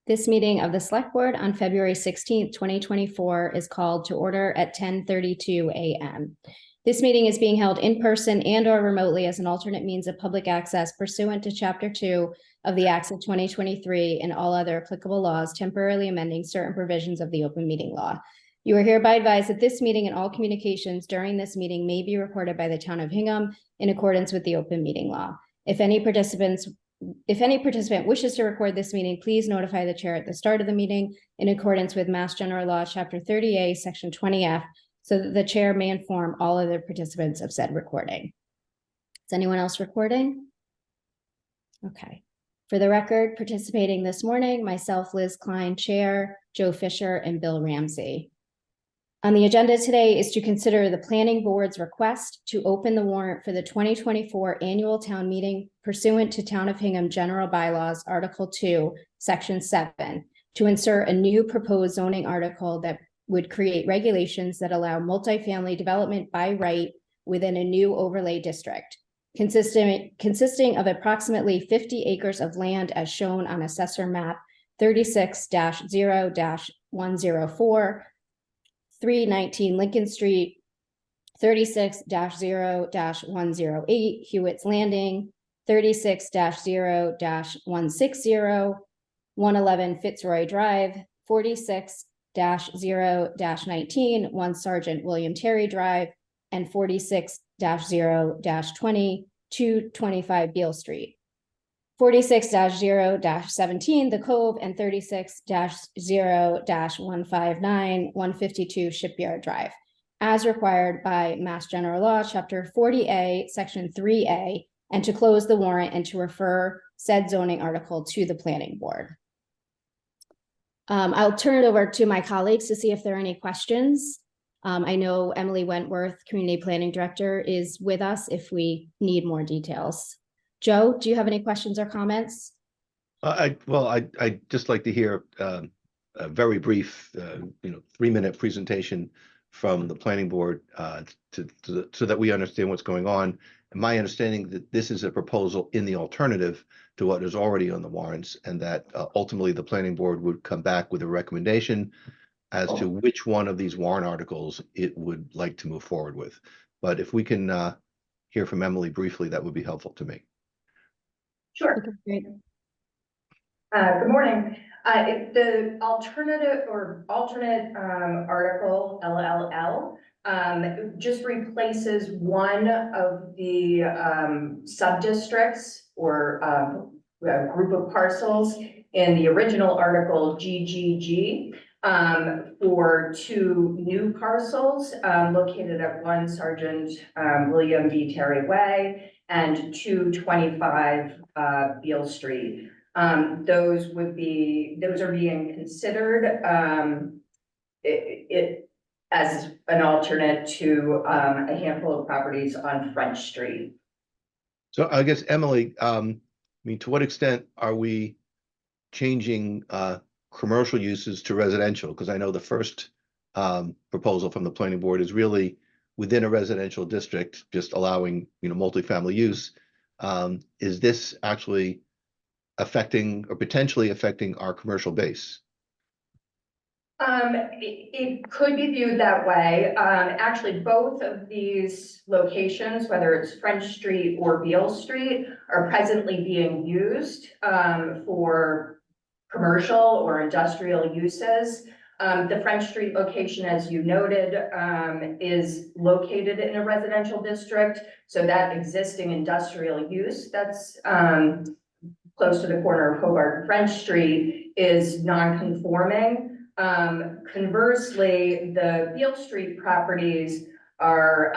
This meeting of the Select Board on February 16th, 2024 is called to order at 10:32 a.m. This meeting is being held in person and/or remotely as an alternate means of public access pursuant to Chapter 2 of the Acts of 2023 and all other applicable laws, temporarily amending certain provisions of the open meeting law. You are hereby advised that this meeting and all communications during this meeting may be recorded by the Town of Hingham in accordance with the open meeting law. If any participant wishes to record this meeting, please notify the chair at the start of the meeting in accordance with Mass General Law, Chapter 30A, Section 20F, so that the chair may inform all other participants of said recording. Is anyone else recording? Okay. For the record, participating this morning, myself, Liz Klein, Chair, Joe Fisher, and Bill Ramsey. On the agenda today is to consider the Planning Board's request to open the warrant for the 2024 annual town meeting pursuant to Town of Hingham General Bylaws, Article 2, Section 7, to insert a new proposed zoning article that would create regulations that allow multifamily development by right within a new overlay district, consisting of approximately 50 acres of land as shown on Assessor Map 36-0-104, 319 Lincoln Street, 36-0-108 Hewitt's Landing, 36-0-160, 111 Fitzroy Drive, 46-0-19 1 Sergeant William Terry Drive, and 46-0-20 225 Beale Street. 46-0-17 The Cove, and 36-0-159 152 Shipyard Drive, as required by Mass General Law, Chapter 40A, Section 3A, and to close the warrant and to refer said zoning article to the Planning Board. I'll turn it over to my colleagues to see if there are any questions. I know Emily Wentworth, Community Planning Director, is with us if we need more details. Joe, do you have any questions or comments? I'd just like to hear a very brief, 3-minute presentation from the planning board so that we understand what's going on. And my understanding that this is a proposal in the alternative to what is already on the warrants, and that ultimately the planning board would come back with a recommendation as to which one of these warrant articles it would like to move forward with. But if we can hear from Emily briefly, that would be helpful to me. Sure. Okay, good morning. The alternate article, LLL, just replaces one of the sub-districts or a group of parcels in the original article GGG for 2 new parcels located at 1 Sergeant William D. Terry Way and 225 Beale Street. Those are being considered as an alternate to a handful of properties on French Street. So I guess, Emily, to what extent are we changing commercial uses to residential? Because I know the first proposal from the planning board is really within a residential district, just allowing, multifamily use. Is this actually affecting or potentially affecting our commercial base? It could be viewed that way. Actually, both of these locations, whether it's French Street or Beale Street, are presently being used for commercial or industrial uses. The French Street location, as you noted, is located in a residential district. So that existing industrial use that's close to the corner of Hobart and French Street is non-conforming. Conversely, the Beale Street properties are,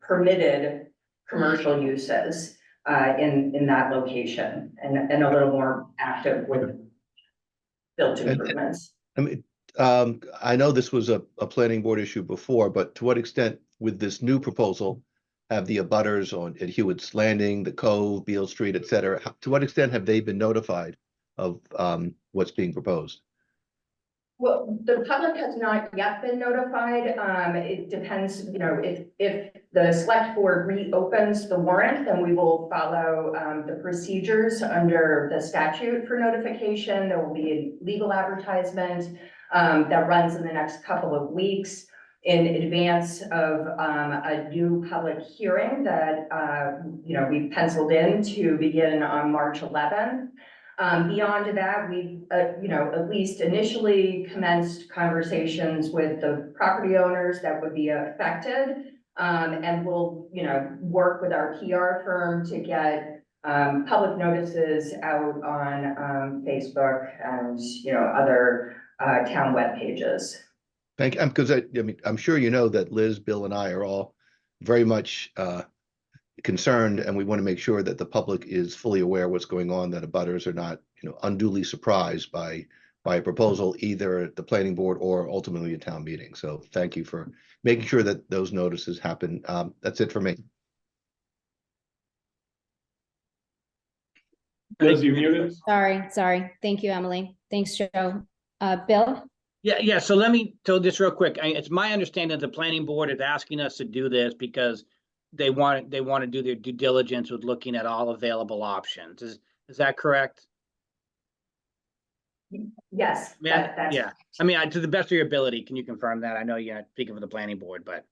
permitted commercial uses in that location and a little more active with built improvements. I know this was a planning board issue before, but to what extent with this new proposal have the abutters at Hewitt's Landing, the Cove, Beale Street, et cetera, to what extent have they been notified of what's being proposed? Well, the public has not yet been notified. It depends, if the select board reopens the warrant, then we will follow, the procedures under the statute for notification. There will be a legal advertisement, that runs in the next couple of weeks in advance of, a new public hearing that, we penciled in to begin on March 11th. Beyond that, we've, at least initially commenced conversations with the property owners that would be affected. And we'll, work with our PR firm to get, public notices out on, Facebook and, other, town web pages. Thank you. Because I mean, I'm sure you know that Liz, Bill, and I are all very much concerned, and we want to make sure that the public is fully aware of what's going on, that abutters are not, unduly surprised by a proposal either at the planning board or ultimately a town meeting. So thank you for making sure that those notices happen. That's it for me. Liz, you muted? Sorry. Thank you, Emily. Thanks, Joe. Bill? Yeah. So let me tell this real quick. It's my understanding that the planning board is asking us to do this because they want to do their due diligence with looking at all available options. Is that correct? Yes, that's. Yeah. I mean, to the best of your ability, can you confirm that? I know you're not speaking for the planning board, but.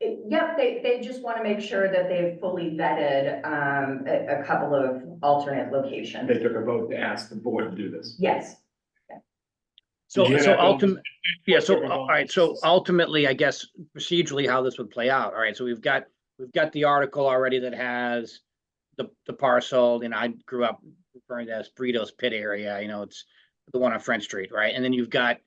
Yep, they just want to make sure that they've fully vetted, a couple of alternate locations. They took a vote to ask the board to do this. Yes. So Did you have ultimately, Bill? yeah, so, all right, so ultimately, I guess procedurally how this would play out, all right, so we've got the article already that has the parcel, and I grew up referring to as Burritos Pit area, it's the one on French Street, right? And then you've got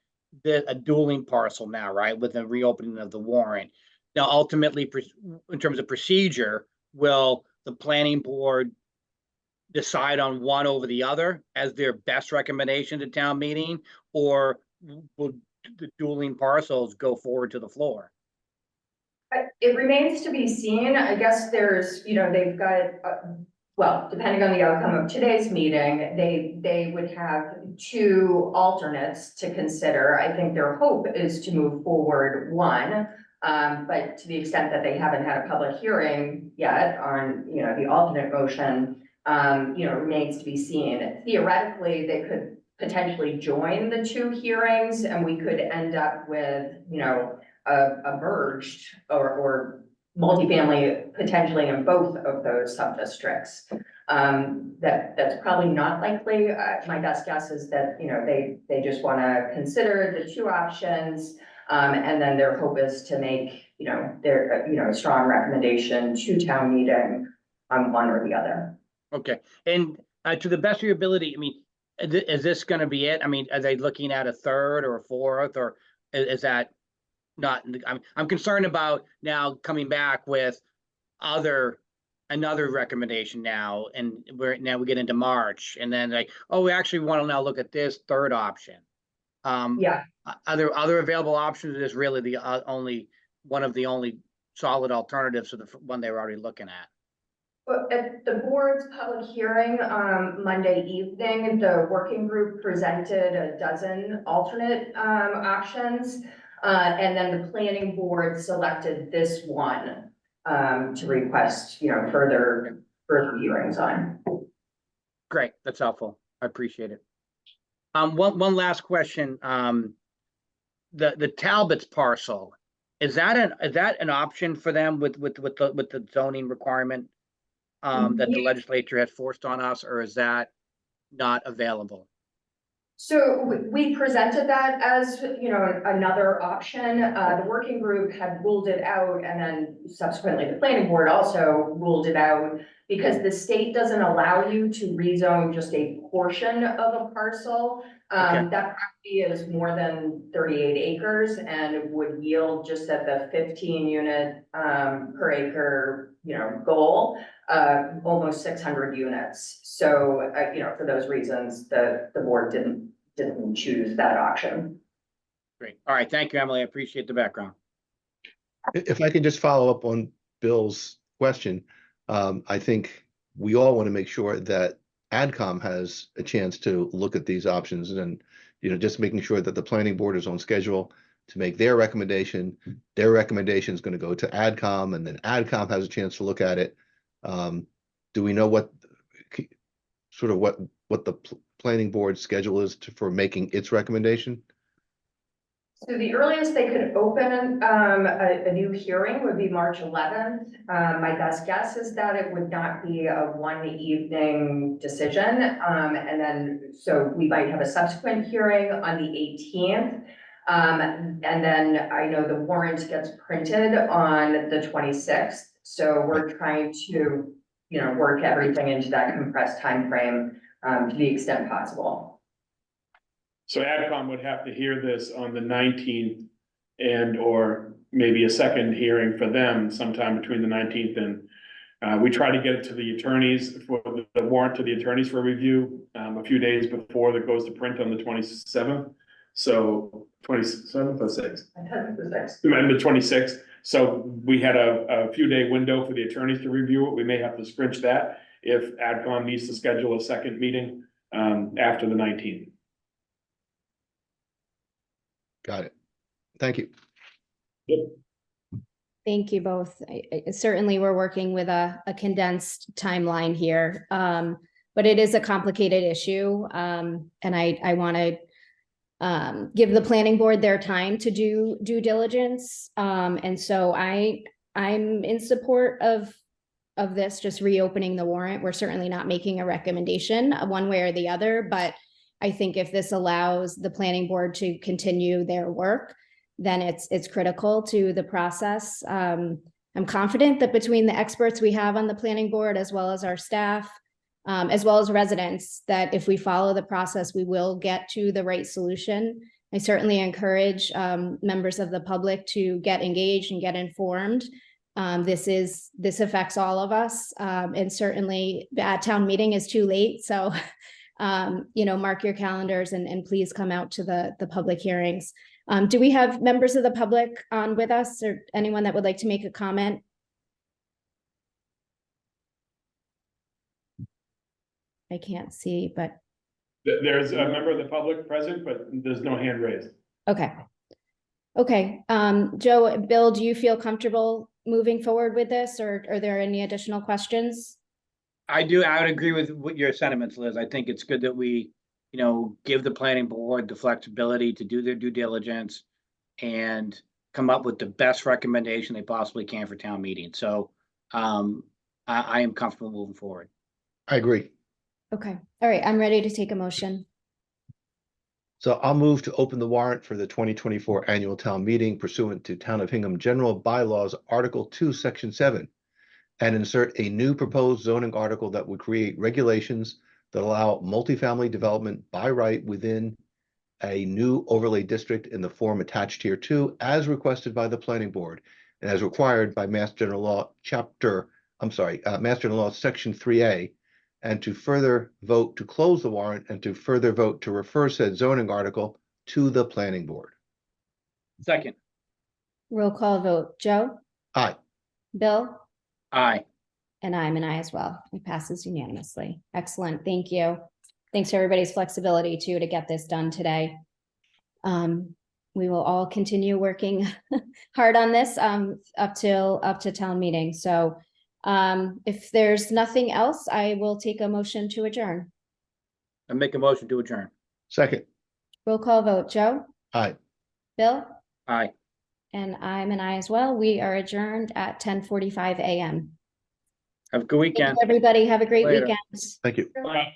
a dueling parcel now, right, with the reopening of the warrant. Now, ultimately, in terms of procedure, will the planning board decide on one over the other as their best recommendation to town meeting, or will the dueling parcels go forward to the floor? It remains to be seen. I guess there's, they've got, well, depending on the outcome of today's meeting, they would have two alternates to consider. I think their hope is to move forward one. But to the extent that they haven't had a public hearing yet on, the alternate motion, remains to be seen. Theoretically, they could potentially join the two hearings and we could end up with, a merged or multifamily potentially in both of those sub-districts. That's probably not likely. My best guess is that, they just want to consider the two options. And then their hope is to make, their, strong recommendation to town meeting on one or the other. Okay, and to the best of your ability, I mean, is this going to be it? I mean, are they looking at a third or a fourth, or is that not? I'm concerned about now coming back with another recommendation now, and we get into March, and then like, oh, we actually want to now look at this third option. Yeah. Are there other available options? Is really the only one of the only solid alternatives to the one they were already looking at? Well, at the board's public hearing, Monday evening, the working group presented a dozen alternate, options. And then the planning board selected this one, to request, further hearings on. Great, that's helpful. I appreciate it. One last question. The Talbot's parcel, is that an option for them with the zoning requirement that the legislature has forced on us, or is that not available? So we presented that as, another option. The working group had ruled it out, and then subsequently the planning board also ruled it out because the state doesn't allow you to rezone just a portion of a parcel. Okay. That property is more than 38 acres and would yield just at the 15 unit per acre, goal, almost 600 units. So, for those reasons, the board didn't choose that option. Great. All right. Thank you, Emily. I appreciate the background. If I can just follow up on Bill's question, I think we all want to make sure that AdCom has a chance to look at these options and, just making sure that the planning board is on schedule to make their recommendation. Their recommendation is going to go to AdCom, and then AdCom has a chance to look at it. Do we know what the planning board schedule is for making its recommendation? So the earliest they could open a new hearing would be March 11th. My best guess is that it would not be a one evening decision. And then, so we might have a subsequent hearing on the 18th. And then I know the warrant gets printed on the 26th. So we're trying to, work everything into that compressed timeframe to the extent possible. So AdCom would have to hear this on the 19th or maybe a second hearing for them sometime between the 19th and we try to get it to the attorneys for the warrant to the attorneys for review a few days before that goes to print on the 27th. So 27th or 6th? I thought it was next. The 26th. So we had a few day window for the attorneys to review it. We may have to scrunch that if AdCom needs to schedule a second meeting after the 19th. Got it. Thank you. Thank you both. Certainly, we're working with a condensed timeline here, but it is a complicated issue. And I want to give the planning board their time to do due diligence. And so I'm in support of this, just reopening the warrant. We're certainly not making a recommendation one way or the other, but I think if this allows the planning board to continue their work, then it's critical to the process. I'm confident that between the experts we have on the planning board, as well as our staff, as well as residents, that if we follow the process, we will get to the right solution. I certainly encourage members of the public to get engaged and get informed. This affects all of us, and certainly at town meeting is too late. So mark your calendars and please come out to the public hearings. Do we have members of the public on with us, or anyone that would like to make a comment? I can't see, but. There's a member of the public present, but there's no hand raised. Okay. Okay. Joe, Bill, do you feel comfortable moving forward with this, or are there any additional questions? I do. I would agree with your sentiments, Liz. I think it's good that we, give the planning board the flexibility to do their due diligence and come up with the best recommendation they possibly can for town meeting. So I am comfortable moving forward. I agree. Okay. All right. I'm ready to take a motion. So I'll move to open the warrant for the 2024 annual town meeting pursuant to Town of Hingham General Bylaws, Article 2, Section 7, and insert a new proposed zoning article that would create regulations that allow multifamily development by right within a new overlay district in the form attached here to, as requested by the planning board and as required by Mass General Law Mass General Law Section 3A, and to further vote to close the warrant and to further vote to refer said zoning article to the planning board. Second. Roll call vote. Joe? Aye. Bill? Aye. And I'm an aye as well. It passes unanimously. Excellent. Thank you. Thanks for everybody's flexibility too to get this done today. We will all continue working hard on this up to town meeting. So if there's nothing else, I will take a motion to adjourn. I make a motion to adjourn. Second. Roll call vote. Joe? Aye. Bill? Aye. And I'm an aye as well. We are adjourned at 10:45 a.m. Have a good weekend. Everybody have a great Later. weekend. Thank you. Bye.